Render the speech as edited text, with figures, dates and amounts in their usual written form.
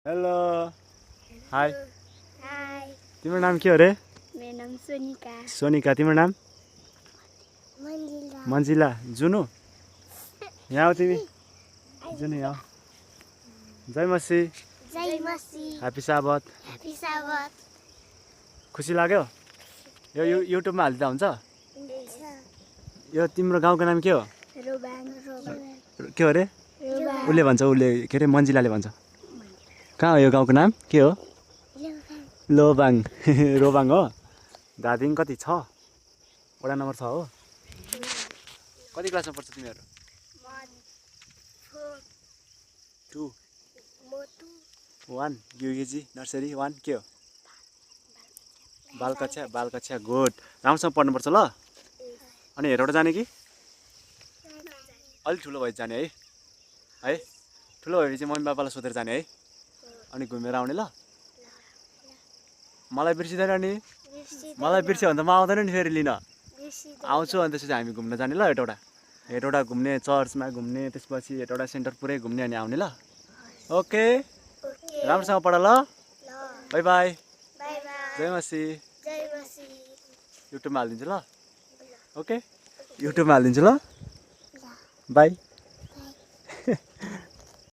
Hello hi हाय तिम्रो नाम के हो रे? मेरो नाम सोनिका सोनिका तिम्रो नाम? मन्जिला मन्जिला जुनु यहाँ आऊ तिमी जुनु यहाँ आऊ। जय मसी जय मसी ह्यापी साबत ह्यापी साबत खुसी लाग्यो यो युट्युबमा हालिदिँदा हुन्छ यो तिम्रो गाउँको नाम के हो? रोबाङ के हो रे? रोबाङ उसले भन्छ उसले के अरे मन्जिलाले भन्छ कहाँ हो यो गाउँको नाम के हो? लोबाङ रोबाङ हो दार्जिलिङ कति छ वडा नम्बर 6 हो कति क्लासमा पढ्छ तिमीहरू? 2 1 युकेजी नर्सरी 1 के हो बालकक्षा गुड राम्रोसँग पढ्नुपर्छ ल अनि हेरौँडा जाने कि अलिक ठुलो भए जाने है ठुलो भएपछि मम्मी बाबालाई सोधेर जाने है अनि घुमेर आउने ल मलाई बिर्सिँदैन नि मलाई बिर्स्यो भने त म आउँदैन नि फेरि लिन आउँछु अनि त्यसपछि हामी घुम्न जाने ल हेटौँडा घुम्ने चर्चमा घुम्ने त्यसपछि हेटौँडा सेन्टर पुरै घुम्ने अनि आउने ल ओके राम्रोसँग पढ ल बाई बाई जय मसी युट्युबमा हालिदिन्छु ल ओके युट्युबमा हालिदिन्छु ल बाई